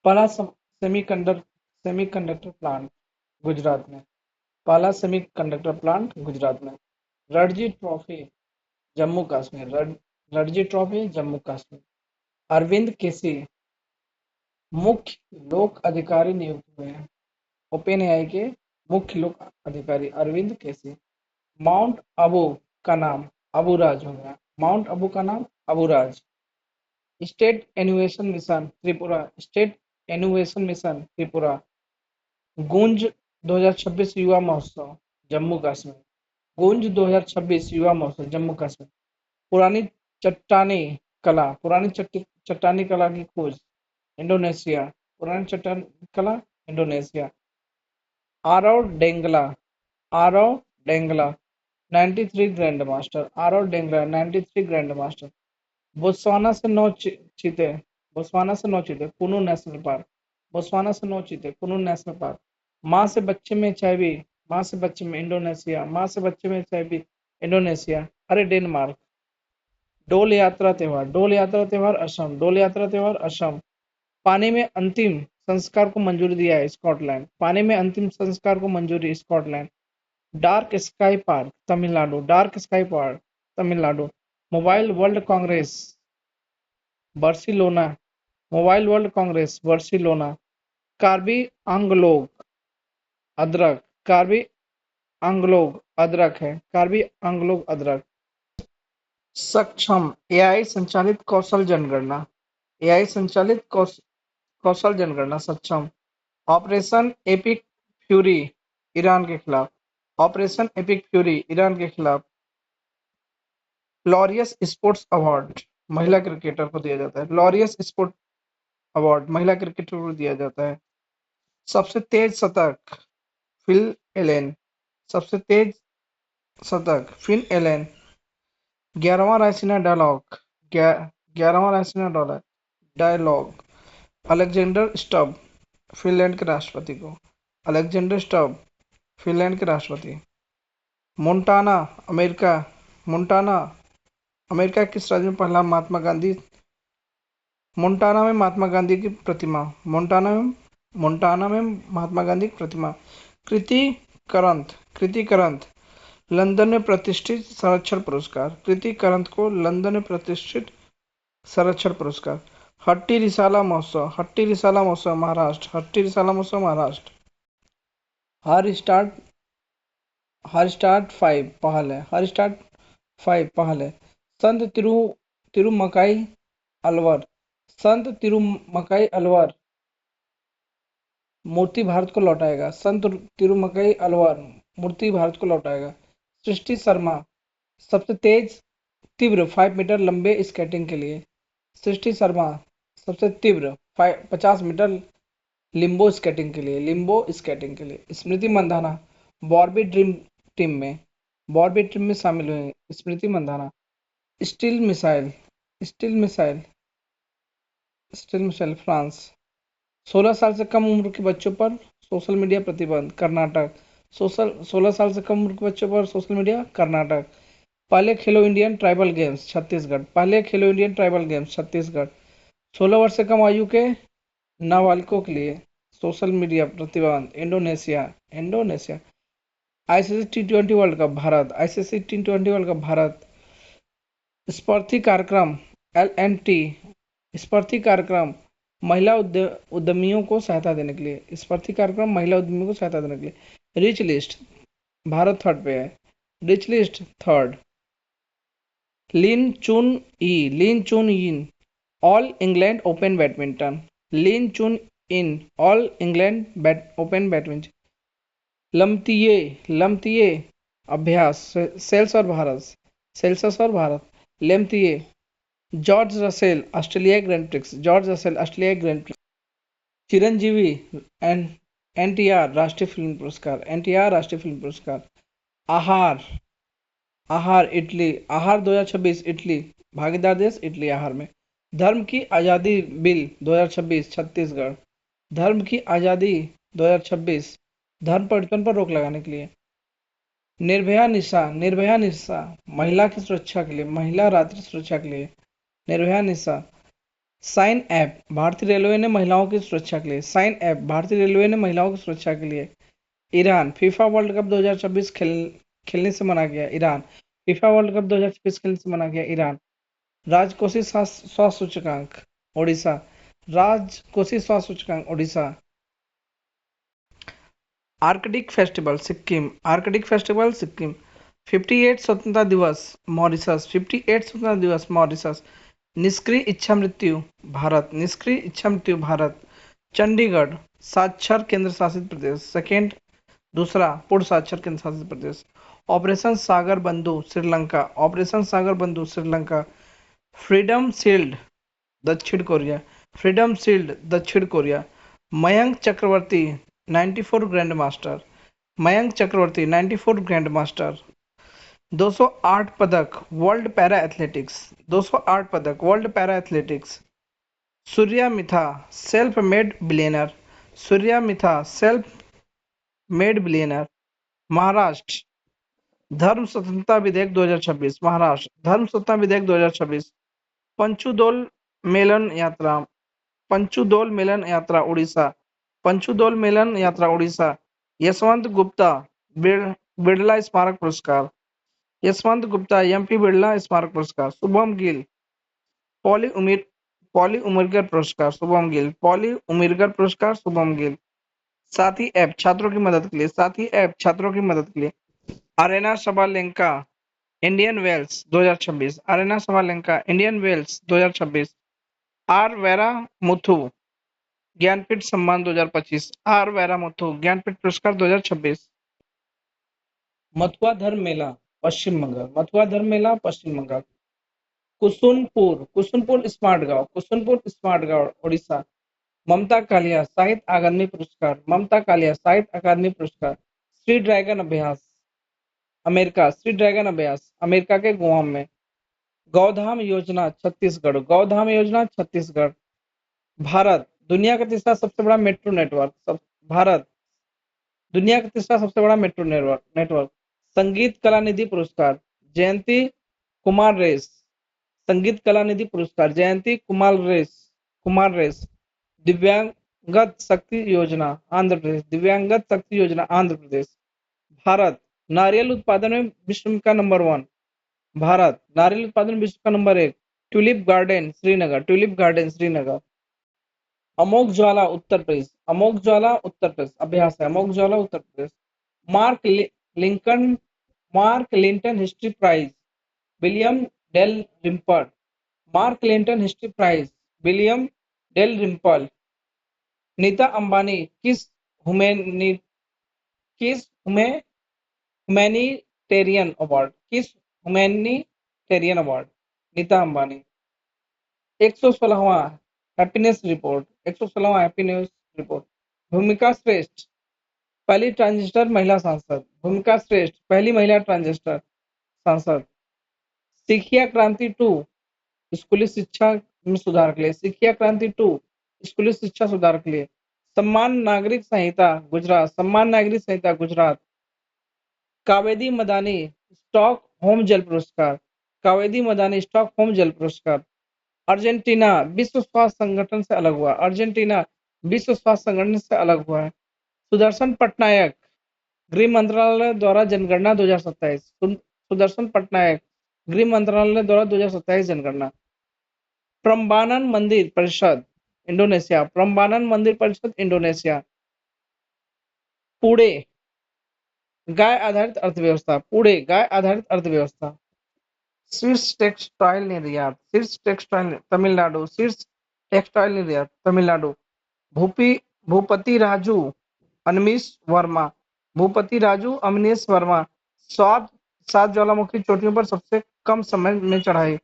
पाला semiconductor plant Gujarat में। पाला सेमीकंडक्टर प्लांट गुजरात में। रणजी ट्रॉफी जम्मू कश्मीर। रणजी ट्रॉफी जम्मू कश्मीर। अरविंद केसी मुख्य लोक अधिकारी नियुक्त हुए हैं। ओपन एआई के मुख्य लोक अधिकारी अरविंद केसी। माउंट अबू का नाम अबूराज हो गया। माउंट अबू का नाम अबूराज। State innovation mission Tripura. State innovation mission Tripura. Goonj 2026 युवा महोत्सव जम्मू कश्मीर। गूंज 2026 युवा महोत्सव जम्मू कश्मीर। पुरानी चट्टानी चट्टानी कला की खोज इंडोनेशिया। पुरानी चट्टानी कला Indonesia. Aarav Dengla 93 grand master. Aarav Dengla 93 grand master. Botswana से 9 चीते। बोत्सवाना से 9 चीते कुनू नेशनल पार्क। बोत्सवाना से 9 चीते कुनू नेशनल पार्क। माँ से बच्चे में एचआईवी। माँ से बच्चे में इंडोनेशिया। माँ से बच्चे में एचआईवी इंडोनेशिया। अरे डेनमार्क। डोल यात्रा त्योहार असम। डोल यात्रा त्योहार असम। पानी में अंतिम संस्कार को मंजूरी दिया है स्कॉटलैंड। पानी में अंतिम संस्कार को मंजूरी Scotland. Dark sky park Tamil Nadu. Dark sky park Tamil Nadu. Mobile world congress Barcelona. Mobile world congress Barcelona. Karbi Anglong अदरक। कार्बी आंगलोग अदरक है। कार्बी आंगलोग अदरक। सक्षम एआई संचालित कौशल जनगणना। एआई संचालित कौशल जनगणना सक्षम। ऑपरेशन एपिक फ्यूरी ईरान के खिलाफ। ऑपरेशन एपिक फ्यूरी ईरान के खिलाफ। लॉरियस स्पोर्ट्स अवार्ड महिला क्रिकेटर को दिया जाता है। लॉरियस स्पोर्ट अवार्ड महिला क्रिकेटर को दिया जाता है। सबसे तेज शतक फिल एलेन। सबसे तेज शतक फिन एलेन। 11वां रायसीना डायलॉग 11वां Raisina dialogue Alexander Stubb Finland के राष्ट्रपति को। अलेक्जेंडर स्टब फिनलैंड के राष्ट्रपति। Montana America. मोंटाना अमेरिका किस राज्य में पहला महात्मा गांधी। मोंटाना में महात्मा गांधी की प्रतिमा। मोंटाना में महात्मा गांधी की प्रतिमा। कृति करंत लंदन में प्रतिष्ठित संरक्षण पुरस्कार। कृति करंत को लंदन में प्रतिष्ठित संरक्षण पुरस्कार। हट्टी रिसाला महोत्सव महाराष्ट्र। हट्टी रिसाला महोत्सव महाराष्ट्र। हर स्टार्ट 5 पहल है। हर स्टार्ट 5 पहल है। संत तिरुमकाई अलवर। संत तिरुमकाई अलवर मूर्ति भारत को लौटाएगा। संत तिरुमकाई अलवर मूर्ति भारत को लौटाएगा। सृष्टि शर्मा सबसे तेज तीव्र 5 मीटर लंबे स्केटिंग के लिए। सृष्टि शर्मा सबसे तीव्र 50 मीटर लिम्बो स्केटिंग के लिए। लिम्बो स्केटिंग के लिए। Smriti Mandhana Barbie dream team में बॉर्बी टीम में शामिल हुए। Smriti Mandhana. Steel missile steel missile steel missile France. 16 साल से कम उम्र के बच्चों पर सोशल मीडिया प्रतिबंध कर्नाटक। 16 साल से कम उम्र के बच्चों पर सोशल मीडिया कर्नाटक। पहले खेलो इंडियन ट्राइबल गेम्स छत्तीसगढ़। पहले खेलो इंडियन ट्राइबल गेम्स छत्तीसगढ़। 16 वर्ष से कम आयु के नाबालिगों के लिए सोशल मीडिया प्रतिबंध इंडोनेशिया। इंडोनेशिया। आईसीसी टी20 वर्ल्ड कप भारत। आईसीसी टी20 वर्ल्ड कप भारत। स्पर्धी कार्यक्रम एल&टी स्पर्धी कार्यक्रम महिला उद्यमियों को सहायता देने के लिए। स्पर्धी कार्यक्रम महिला उद्यमियों को सहायता देने के लिए। रिच लिस्ट भारत थर्ड पे है। Rich list third. Lin Chun Yi all England open badminton. Lin Chun Yi all England open badminton. लमतिये अभ्यास सेल्सियस और भारत। लेमतिये जॉर्ज रसेल ऑस्ट्रेलियाई ग्रैंड प्रिक्स। जॉर्ज रसेल ऑस्ट्रेलियाई grand prix. Chiranjeevi and NTR राष्ट्रीय फिल्म पुरस्कार। एनटीआर राष्ट्रीय फिल्म पुरस्कार। आहार आहार इटली। आहार 2026 इटली भागीदार देश इटली आहार में। धर्म की आज़ादी बिल 2026 छत्तीसगढ़। धर्म की आज़ादी 2026 धर्म परिवर्तन पर रोक लगाने के लिए। निर्भया निशा महिला की सुरक्षा के लिए। महिला रात्रि सुरक्षा के लिए। निर्भया निशा साइन ऐप भारतीय रेलवे ने महिलाओं की सुरक्षा के लिए, साइन ऐप भारतीय रेलवे ने महिलाओं की सुरक्षा के लिए। ईरान फीफा वर्ल्ड कप 2026 खेलने से मना किया, ईरान फीफा वर्ल्ड कप 2026 खेलने से मना किया, ईरान। राजकोषीय स्वास्थ्य सूचकांक ओडिशा, राजकोषीय स्वास्थ्य सूचकांक Odisha. Arctic festival Sikkim, Arctic festival Sikkim. 58 स्वतंत्रता दिवस मॉरिशस, 58 स्वतंत्रता दिवस मॉरिशस। निष्क्रिय इच्छा मृत्यु भारत, निष्क्रिय इच्छा मृत्यु भारत। चंडीगढ़ साक्षर केंद्र शासित प्रदेश, सेकेंड दूसरा पूर्ण साक्षर केंद्र शासित प्रदेश। Operation Sagar Bandhu Sri Lanka, operation Sagar Bandhu Sri Lanka. Freedom shield दक्षिण कोरिया, फ्रीडम शील्ड दक्षिण Korea. Mayank Chakravarti 94 grand master, Mayank Chakravarti 94 grand master. 208 पदक वर्ल्ड पैरा एथलेटिक्स, 208 पदक world para athletics. Surya Mitha self made billionaire, Surya Mitha self made billionaire. Maharashtra धर्म स्वतंत्रता विधेयक 2026, महाराष्ट्र धर्म स्वतंत्रता विधेयक 2026। पंचुदोल मेलन यात्रा, पंचुदोल मेलन यात्रा उड़ीसा, पंचुदोल मेलन यात्रा उड़ीसा। यशवंत गुप्ता बिड़ला स्मारक पुरस्कार, यशवंत गुप्ता एमपी बिड़ला स्मारक पुरस्कार। शुभम गिल पॉली उमिर पॉली उमरगर पुरस्कार, शुभम गिल पॉली उमरगर पुरस्कार, शुभम गिल। साथी ऐप छात्रों की मदद के लिए, साथी ऐप छात्रों की मदद के लिए। Aryna Sabalenka Indian Wells 2026, Aryna Sabalenka Indian Wells 2026। R Vairamuthu Jnanpith सम्मान 2025, आर वेरा मुथु ज्ञानपीठ पुरस्कार 2026। मथुआ धर्म मेला पश्चिम बंगाल, मथुआ धर्म मेला पश्चिम बंगाल। कुसुनपुर स्मार्ट गांव, कुसुनपुर स्मार्ट गांव उड़ीसा। ममता कालिया साहित्य अकादमी पुरस्कार, ममता कालिया साहित्य अकादमी पुरस्कार। श्री ड्रैगन अभ्यास अमेरिका, श्री ड्रैगन अभ्यास अमेरिका के गुआम में। गौधाम योजना छत्तीसगढ़, गौधाम योजना छत्तीसगढ़। भारत दुनिया का तीसरा सबसे बड़ा मेट्रो नेटवर्क, भारत दुनिया का तीसरा सबसे बड़ा मेट्रो नेटवर्क। संगीत कला निधि पुरस्कार जयंती कुमार रेस, संगीत कला निधि पुरस्कार जयंती कुमार रेस। दिव्यांगत शक्ति योजना आंध्र प्रदेश, दिव्यांगत शक्ति योजना आंध्र प्रदेश। भारत नारियल उत्पादन में विश्व का नंबर 1, भारत नारियल उत्पादन विश्व का number 1। Tulip garden Srinagar, tulip garden Srinagar. Amogh Jwala Uttar Pradesh, Amogh Jwala Uttar Pradesh अभ्यास है, Amogh Jwala Uttar Pradesh. Lincoln Mark Linton history prize William Dalrymple, Mark Linton history prize William Dalrymple. Nita Ambani humanitarian award, किस ह्यूमैनिटेरियन अवार्ड नीता अंबानी। 116वां हैप्पीनेस रिपोर्ट, 116वां हैप्पीनेस रिपोर्ट। भूमिका श्रेष्ठ पहली ट्रांजिस्टर महिला सांसद, भूमिका श्रेष्ठ पहली महिला ट्रांजिस्टर सांसद। सिखिया क्रांति 2 स्कूली शिक्षा में सुधार के लिए, सिखिया क्रांति 2 स्कूली शिक्षा सुधार के लिए। सम्मान नागरिक संहिता गुजरात, सम्मान नागरिक संहिता गुजरात। कावेदी मदानी स्टॉक होम जल पुरस्कार, कावेदी मदानी स्टॉक होम जल पुरस्कार। अर्जेंटीना विश्व स्वास्थ्य संगठन से अलग हुआ, अर्जेंटीना विश्व स्वास्थ्य संगठन से अलग हुआ है। सुदर्शन पटनायक गृह मंत्रालय द्वारा जनगणना 2027, सुदर्शन पटनायक गृह मंत्रालय द्वारा 2027 जनगणना। प्रम्बानन मंदिर परिषद इंडोनेशिया, प्रम्बानन मंदिर परिषद इंडोनेशिया। पुणे गाय आधारित अर्थव्यवस्था, पुणे गाय आधारित अर्थव्यवस्था। शीर्ष टेक्सटाइल निर्यात, शीर्ष टेक्सटाइल तमिलनाडु, शीर्ष टेक्सटाइल निर्यात तमिलनाडु। भूपति राजू अनमीश वर्मा, भूपति राजू अमनीश वर्मा। सात ज्वालामुखी चोटियों पर सबसे कम समय में चढ़ाई।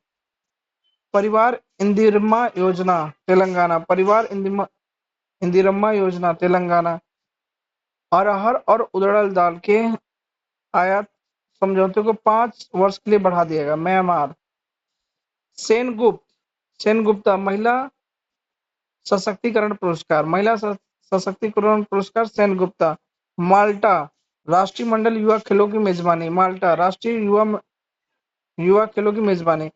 परिवार इंदिरम्मा योजना तेलंगाना, परिवार इंदिरम्मा योजना तेलंगाना। अरहर और उड़द दाल के आयात समझौते को 5 वर्ष के लिए बढ़ा दिया गया, म्यांमार। सेनगुप्ता महिला सशक्तिकरण पुरस्कार, महिला सशक्तिकरण पुरस्कार सेनगुप्ता। माल्टा राष्ट्रीय मंडल युवा खेलों की मेजबानी, माल्टा राष्ट्रीय युवा खेलों की मेजबानी।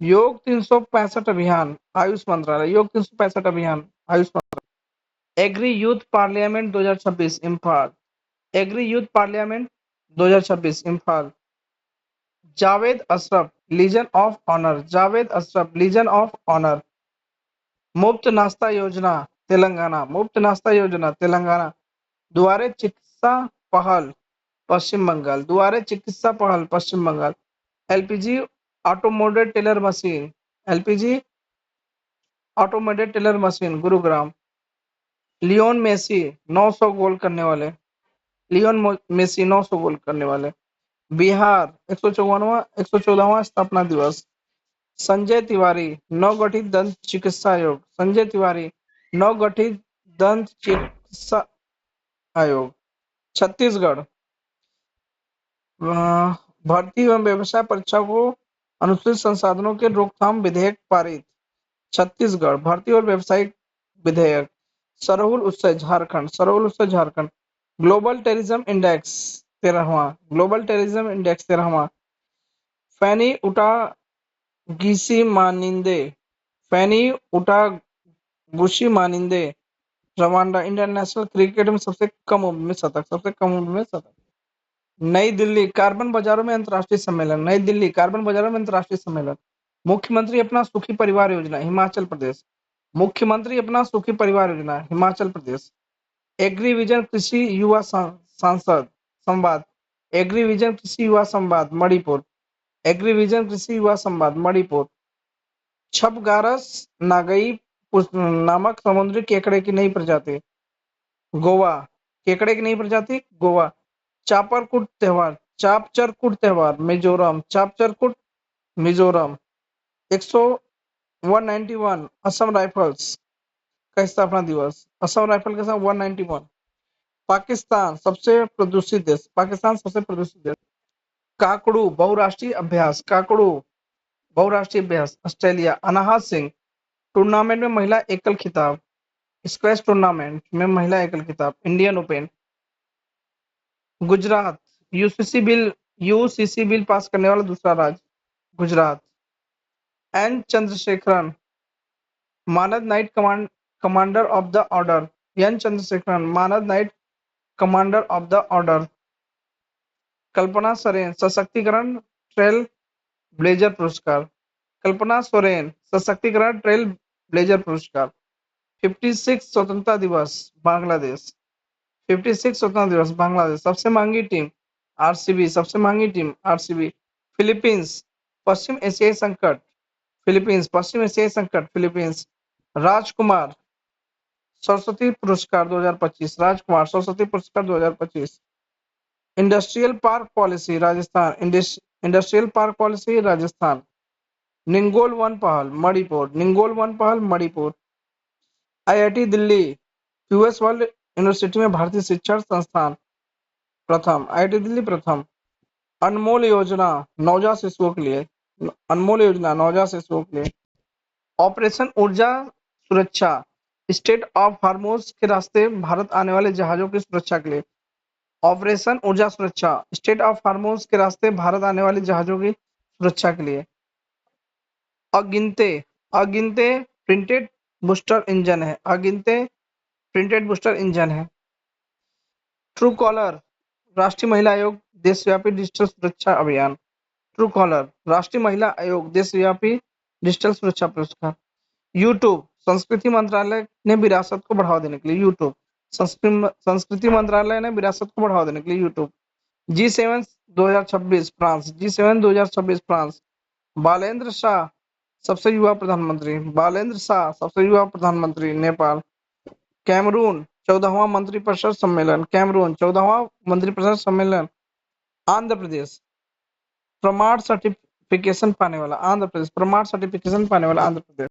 योग 365 अभियान आयुष मंत्रालय, योग 365 अभियान आयुष मंत्रालय। Agri Youth Parliament 2026 Imphal, Agri Youth Parliament 2026 Imphal. Javed Ashraf Legion of Honour, Javed Ashraf Legion of Honour. मुफ्त नाश्ता योजना तेलंगाना, मुफ्त नाश्ता योजना तेलंगाना। द्वारे चिकित्सा पहल पश्चिम बंगाल, द्वारे चिकित्सा पहल Paschim Bengal. LPG automated teller machine, LPG automated teller machine Gurugram. Lionel Messi 900 goal करने वाले, लियोन मेसी 900 गोल करने वाले। बिहार 114वां स्थापना दिवस। संजय तिवारी नवगठित दंत चिकित्सा आयोग, संजय तिवारी नवगठित दंत चिकित्सा आयोग। छत्तीसगढ़ भर्ती एवं व्यवसाय परीक्षा को अनुसूचित संसाधनों के रोकथाम विधेयक पारित, छत्तीसगढ़ भर्ती और व्यवसायिक विधेयक। सरहुल उत्सव झारखंड, सरहुल उत्सव झारखंड। ग्लोबल टेररिज्म इंडेक्स 13वां, ग्लोबल टेररिज्म इंडेक्स 13वां। Fanny Utagushimaninde, Fanny Utagushimaninde Rwanda international cricket में सबसे कम उम्र में शतक, सबसे कम उम्र में शतक। नई दिल्ली कार्बन बाजारों में अंतर्राष्ट्रीय सम्मेलन, नई दिल्ली कार्बन बाजारों में अंतर्राष्ट्रीय सम्मेलन। मुख्यमंत्री अपना सुखी परिवार योजना हिमाचल प्रदेश, मुख्यमंत्री अपना सुखी परिवार योजना हिमाचल प्रदेश। एग्रीविजन कृषि युवा सांसद संवाद, एग्रीविजन कृषि युवा संवाद मणिपुर, एग्रीविजन कृषि युवा संवाद मणिपुर। छपगारस नागई नामक समुद्री केकड़े की नई प्रजाति गोवा, केकड़े की नई प्रजाति गोवा। चापरकुट त्योहार, चापचरकुट त्योहार मिजोरम, चापचरकुट मिजोरम। 191 असम राइफल्स का स्थापना दिवस, असम राइफल के साथ 191। पाकिस्तान सबसे प्रदूषित देश, पाकिस्तान सबसे प्रदूषित देश। काकड़ू बहुराष्ट्रीय अभ्यास, काकड़ू बहुराष्ट्रीय अभ्यास ऑस्ट्रेलिया। अनाहत सिंह टूर्नामेंट में महिला एकल खिताब, स्क्वैश टूर्नामेंट में महिला एकल खिताब Indian open. Gujarat UCC bill pass करने वाला दूसरा राज्य गुजरात। एन चंद्रशेखरन मानद knight commander of the order, N Chandrasekaran मानद knight commander of the order. Kalpana Soren सशक्तिकरण ट्रेल ब्लेजर पुरस्कार, कल्पना सोरेन सशक्तिकरण ट्रेल ब्लेजर पुरस्कार। 56 स्वतंत्रता दिवस बांग्लादेश, 56 स्वतंत्रता दिवस बांग्लादेश। सबसे महंगी टीम आरसीबी, सबसे महंगी टीम आरसीबी। फिलीपींस पश्चिम एशियाई संकट, फिलीपींस पश्चिम एशियाई संकट फिलीपींस। राजकुमार सरस्वती पुरस्कार 2025, राजकुमार सरस्वती पुरस्कार 2025। Industrial park policy Rajasthan, industrial park policy Rajasthan. Ningol वन पहल मणिपुर, निंगोल वन पहल Manipur. IIT Delhi US world university में भारतीय शिक्षण संस्थान प्रथम, आईआईटी दिल्ली प्रथम। अनमोल योजना नवजात शिशुओं के लिए, अनमोल योजना नवजात शिशुओं के लिए। ऑपरेशन ऊर्जा सुरक्षा स्टेट ऑफ हार्मोज के रास्ते भारत आने वाले जहाजों की सुरक्षा के लिए, ऑपरेशन ऊर्जा सुरक्षा स्टेट ऑफ हार्मोज के रास्ते भारत आने वाले जहाजों की सुरक्षा के लिए। अगिनते अगिनते प्रिंटेड बूस्टर इंजन है, अगिनते प्रिंटेड बूस्टर इंजन है। ट्रू कॉलर राष्ट्रीय महिला आयोग देशव्यापी डिजिटल सुरक्षा अभियान, ट्रू कॉलर राष्ट्रीय महिला आयोग देशव्यापी डिजिटल सुरक्षा पुरस्कार। यूट्यूब संस्कृति मंत्रालय ने विरासत को बढ़ावा देने के लिए, यूट्यूब संस्कृति मंत्रालय ने विरासत को बढ़ावा देने के लिए YouTube. G7 2026 France, G7 2026 France. Balendra Shah सबसे युवा प्रधानमंत्री, बालेंद्र शाह सबसे युवा प्रधानमंत्री नेपाल। कैमरून 14वां मंत्रिपरिषद सम्मेलन, कैमरून 14वां मंत्रिपरिषद सम्मेलन। आंध्र प्रदेश प्रमाण सर्टिफिकेशन पाने वाला, आंध्र प्रदेश प्रमाण सर्टिफिकेशन पाने वाला आंध्र प्रदेश।